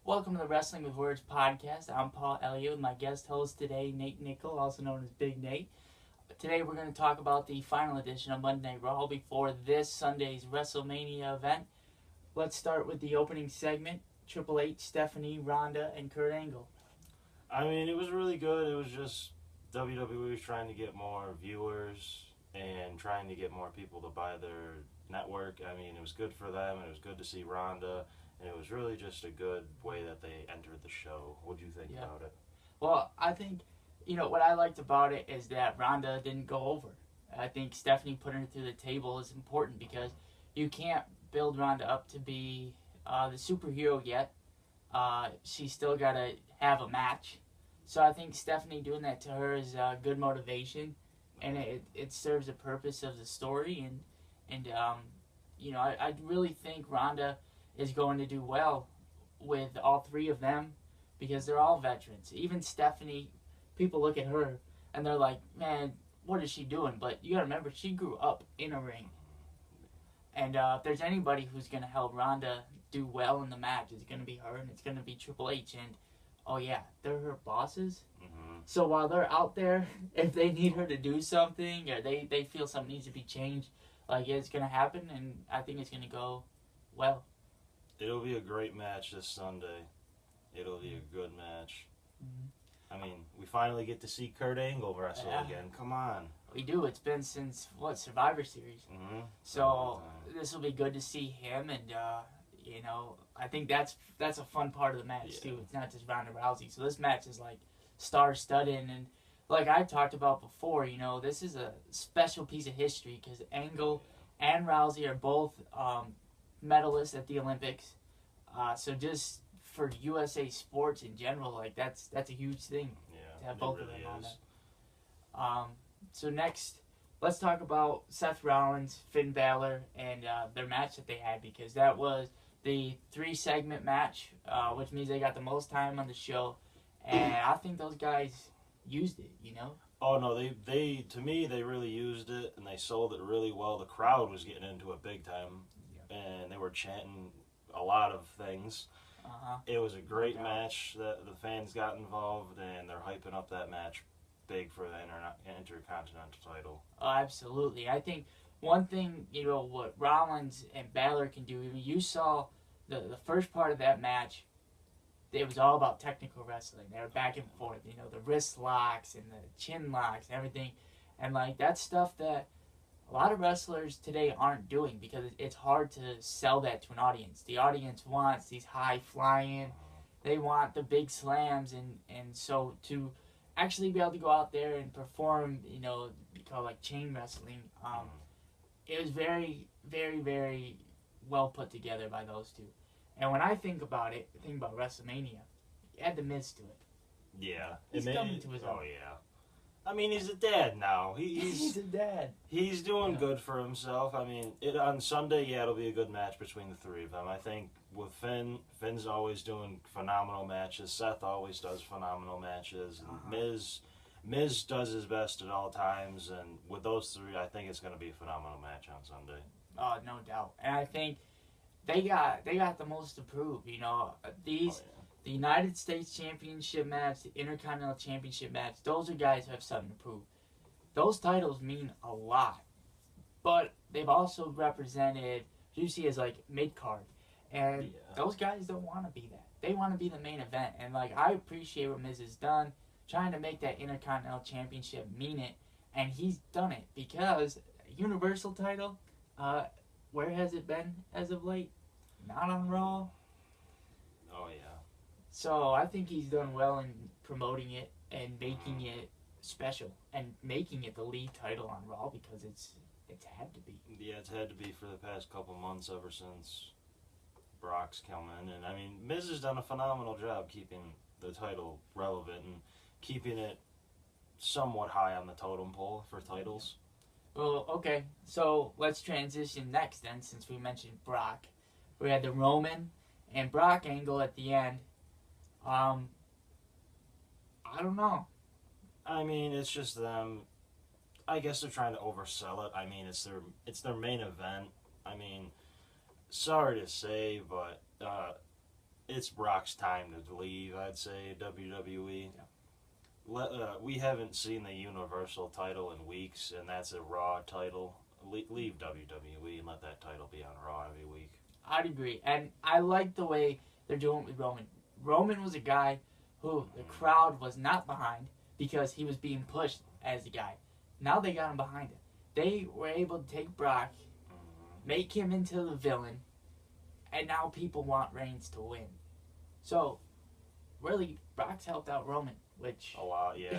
Welcome to the Wrestling with Words podcast. I'm Paul Elliott with my guest host today, Nate Nickel, also known as Big Nate. Today we're going to talk about the final edition of Monday Night Raw before this Sunday's WrestleMania event. Let's start with the opening segment. Triple H, Stephanie, Ronda, and Kurt Angle. I mean, it was really good. It was just WWE was trying to get more viewers and trying to get more people to buy their network. I mean, it was good for them, and it was good to see Ronda, and it was really just a good way that they entered the show. What do you think about it? Well, I think, what I liked about it is that Ronda didn't go over. I think Stephanie putting her through the table is important because you can't build Ronda up to be the superhero yet. She's still got to have a match. So I think Stephanie doing that to her is good motivation, and it serves the purpose of the story. I really think Ronda is going to do well with all three of them because they're all veterans. Even Stephanie, people look at her and they're like, man, what is she doing? But you got to remember, she grew up in a ring. And if there's anybody who's going to help Ronda do well in the match, it's going to be her, and it's going to be Triple H. And, oh yeah, they're her bosses. Mm-hmm. So while they're out there, if they need her to do something or they feel something needs to be changed, it's going to happen, and I think it's going to go well. It'll be a great match this Sunday. It'll be a good match. Mm-hmm. I mean, we finally get to see Kurt Angle wrestle again. Come on. We do. It's been since, Survivor Series. Mm-hmm. So this will be good to see him, and, I think that's a fun part of the match, too. It's not just Ronda Rousey. So this match is, star-studded, and like I talked about before, this is a special piece of history because Angle and Rousey are both medalists at the Olympics. So just for USA sports in general, that's a huge thing to have both of them on that. So next, let's talk about Seth Rollins, Finn Balor, and their match that they had because that was the 3-segment match, which means they got the most time on the show, and I think those guys used it. Oh no, they to me they really used it and they sold it really well. The crowd was getting into it big time, and they were chanting a lot of things. It was a great match that the fans got involved, and they're hyping up that match big for the Intercontinental title. Oh, absolutely. I think one thing, what Rollins and Balor can do, you saw the first part of that match, it was all about technical wrestling. They were back and forth, the wrist locks and the chin locks and everything. And, that's stuff that a lot of wrestlers today aren't doing because it's hard to sell that to an audience. The audience wants these high-flying, they want the big slams, and so to actually be able to go out there and perform, we call chain wrestling, it was very, very, very well put together by those two. And when I think about it, think about WrestleMania, add the Miz to it. Yeah. He's coming to his own. Oh, yeah. I mean, he's a dad now. He's a dad. He's doing good for himself. I mean, on Sunday, it'll be a good match between the three of them. I think with Finn's always doing phenomenal matches. Seth always does phenomenal matches. And Miz does his best at all times. And with those three, I think it's going to be a phenomenal match on Sunday. Oh, no doubt. And I think they got the most to prove. The United States Championship match, the Intercontinental Championship match, those are guys who have something to prove. Those titles mean a lot. But they've also represented, you see as mid-card. And those guys don't want to be that. They want to be the main event. And I appreciate what Miz has done, trying to make that Intercontinental Championship mean it. And he's done it because Universal title, where has it been as of late? Not on Raw. Oh, yeah. So I think he's done well in promoting it and making it special and making it the lead title on Raw because it's had to be. Yeah, it's had to be for the past couple months ever since Brock's come in. And, I mean, Miz has done a phenomenal job keeping the title relevant and keeping it somewhat high on the totem pole for titles. Well, okay. So let's transition next then since we mentioned Brock. We had the Roman and Brock angle at the end. I don't know. I mean, it's just them. I guess they're trying to oversell it. I mean, it's their main event. I mean, sorry to say, but it's Brock's time to leave, I'd say, WWE. We haven't seen the Universal title in weeks, and that's a Raw title. Leave WWE and let that title be on Raw every week. I'd agree. And I like the way they're doing it with Roman. Roman was a guy who the crowd was not behind because he was being pushed as a guy. Now they got him behind him. They were able to take Brock, make him into the villain, and now people want Reigns to win. So, really, Brock's helped out Roman, which... A lot, yeah.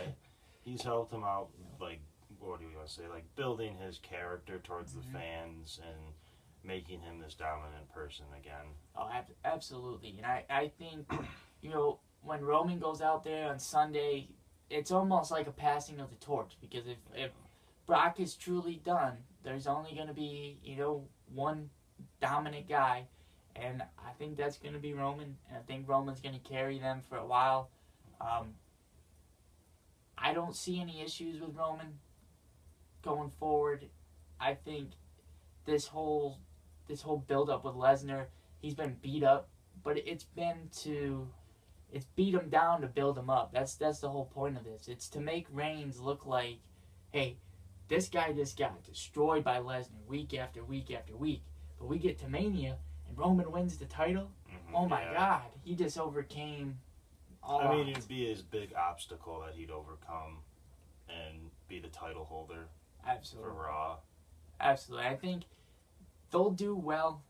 He's helped him out, like, what do you want to say? Like, building his character towards the fans and making him this dominant person again. Oh, absolutely. And I think, you know, when Roman goes out there on Sunday, it's almost like a passing of the torch. Because if Brock is truly done, there's only going to be, you know, one dominant guy. And I think that's going to be Roman. And I think Roman's going to carry them for a while. I don't see any issues with Roman going forward. I think this whole build-up with Lesnar, he's been beat up, but it's beat him down to build him up. That's the whole point of this. It's to make Reigns look like, hey, this guy just got destroyed by Lesnar week after week after week. But we get to Mania, and Roman wins the title. Oh my God, he just overcame all odds. I mean, it'd be his big obstacle that he'd overcome and be the title holder. Absolutely. For Raw. Absolutely. I think they'll do well,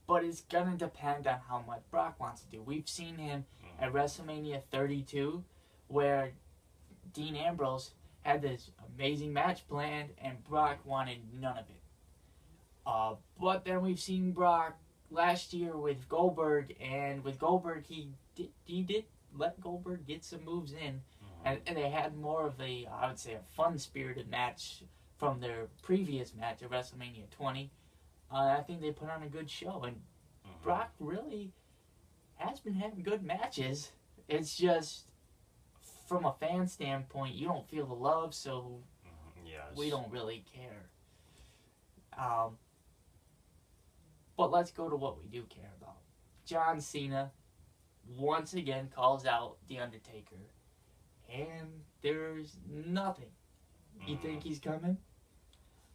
but it's going to depend on how much Brock wants to do. We've seen him at WrestleMania 32, where Dean Ambrose had this amazing match planned, and Brock wanted none of it. But then we've seen Brock last year with Goldberg, and with Goldberg, he did let Goldberg get some moves in, and they had more of I would say, a fun-spirited match from their previous match at WrestleMania 20. I think they put on a good show, and Brock really has been having good matches. It's just, from a fan standpoint, you don't feel the love, so we don't really care. But let's go to what we do care about. John Cena once again calls out The Undertaker, and there's nothing. You think he's coming?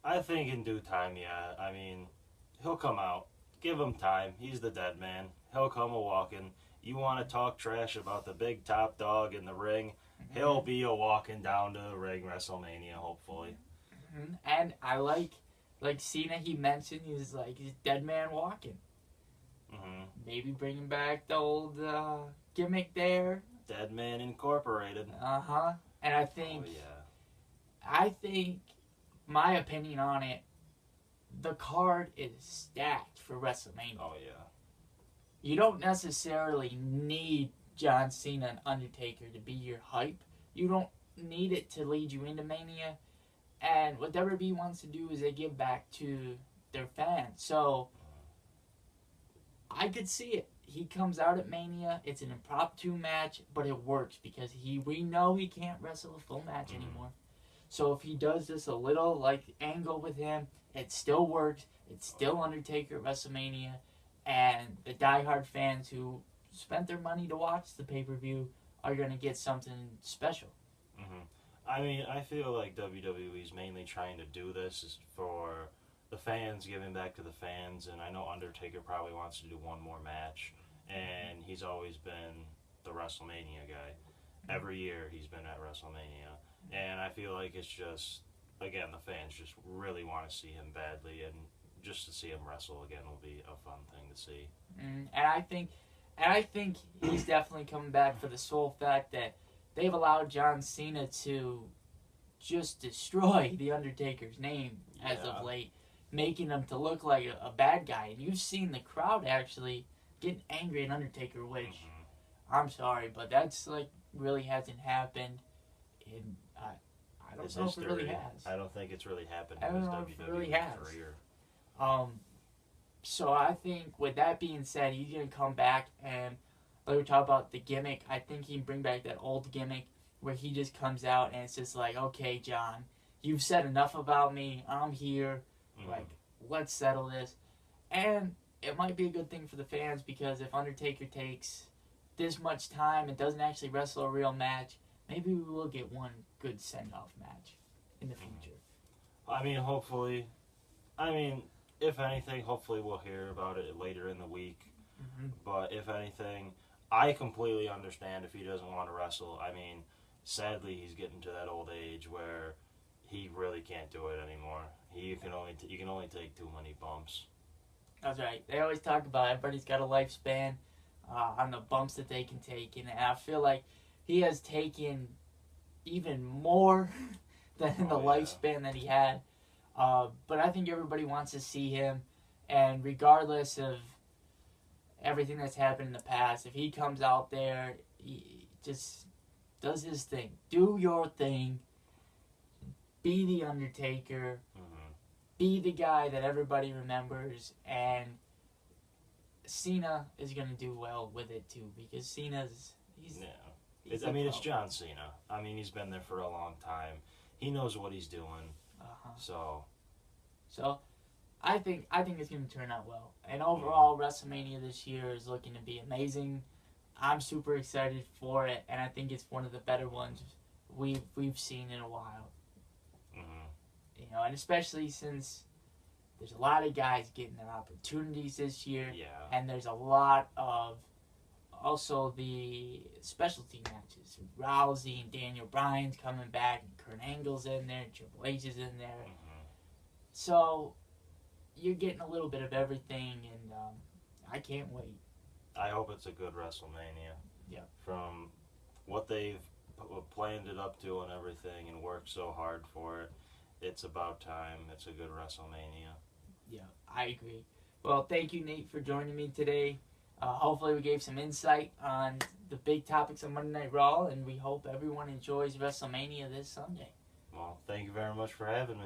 I think in due time, yeah. I mean, he'll come out. Give him time. He's the dead man. He'll come a-walking. You want to talk trash about the big top dog in the ring, he'll be a-walking down to the ring WrestleMania, hopefully. And I like Cena, he mentioned, he's dead man walking. Maybe bringing back the old gimmick there. Dead Man Incorporated. And I think, my opinion on it, the card is stacked for WrestleMania. Oh, yeah. You don't necessarily need John Cena and Undertaker to be your hype. You don't need it to lead you into Mania. And what WWE wants to do is they give back to their fans. So, I could see it. He comes out at Mania. It's an impromptu match, but it works because we know he can't wrestle a full match anymore. So if he does this a little angle with him, it still works. It's still Undertaker at WrestleMania, and the diehard fans who spent their money to watch the pay-per-view are gonna get something special. I mean, I feel like WWE's mainly trying to do this is for the fans, giving back to the fans, and I know Undertaker probably wants to do one more match, and he's always been the WrestleMania guy. Every year he's been at WrestleMania, and I feel like it's just, again, the fans just really want to see him badly, and just to see him wrestle again will be a fun thing to see. And I think he's definitely coming back for the sole fact that they've allowed John Cena to just destroy The Undertaker's name as of late, making him to look like a bad guy. And you've seen the crowd actually getting angry at Undertaker, which, I'm sorry, but that's really hasn't happened in, I don't know if it really has. I don't think it's really happened in his WWE career. So I think with that being said, he's going to come back, and like we talk about the gimmick, I think he can bring back that old gimmick where he just comes out and it's just okay, John, you've said enough about me. I'm here. Let's settle this. And it might be a good thing for the fans because if Undertaker takes this much time and doesn't actually wrestle a real match, maybe we will get one good send-off match in the future. I mean, hopefully. I mean, if anything, hopefully we'll hear about it later in the week. Mm-hmm. But if anything, I completely understand if he doesn't want to wrestle. I mean, sadly, he's getting to that old age where he really can't do it anymore. You can only take too many bumps. That's right. They always talk about everybody's got a lifespan on the bumps that they can take, and I feel like he has taken even more than the lifespan that he had. But I think everybody wants to see him, and regardless of everything that's happened in the past, if he comes out there, he just does his thing. Do your thing. Be the Undertaker. Mm-hmm. Be the guy that everybody remembers, and Cena is going to do well with it too, because Cena's it's John Cena. I mean, he's been there for a long time. He knows what he's doing. So I think it's going to turn out well. And overall, WrestleMania this year is looking to be amazing. I'm super excited for it, and I think it's one of the better ones we've seen in a while. Mm-hmm. You know, and especially since there's a lot of guys getting their opportunities this year. Yeah. And there's a lot of also the specialty matches. Rousey and Daniel Bryan's coming back, and Kurt Angle's in there, and Triple H is in there. Mm-hmm. So you're getting a little bit of everything, and I can't wait. I hope it's a good WrestleMania. Yeah. From what they've planned it up to and everything and worked so hard for it, it's about time. It's a good WrestleMania. Yeah, I agree. Well, thank you, Nate, for joining me today. Hopefully we gave some insight on the big topics of Monday Night Raw, and we hope everyone enjoys WrestleMania this Sunday. Well, thank you very much for having me.